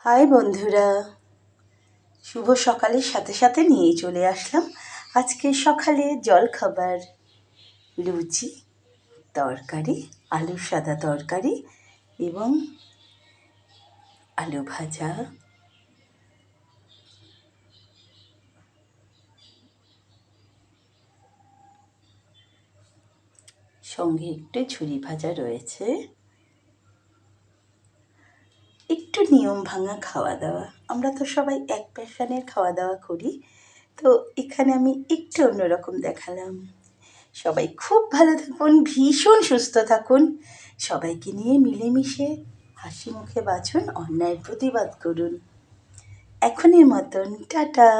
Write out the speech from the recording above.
High বন্ধুরা, শুভ সকালের সাথে সাথে নিয়েই চলে আসলাম আজকে সকালে জলখাবার। লুচি, তরকারি, আলুর সাদা তরকারি এবং আলু ভাজা, সঙ্গে একটু ঝুরি ভাজা রয়েছে। একটু নিয়ম ভাঙা খাওয়া দাওয়া, আমরা তো সবাই এক প্যাশনের খাওয়া দাওয়া করি, তো এখানে আমি একটু অন্যরকম দেখালাম। সবাই খুব ভালো থাকুন, ভীষণ সুস্থ থাকুন, সবাইকে নিয়ে মিলেমিশে হাসি মুখে বাঁচুন, অন্যায়ের প্রতিবাদ করুন। এখনের মতন টাটা।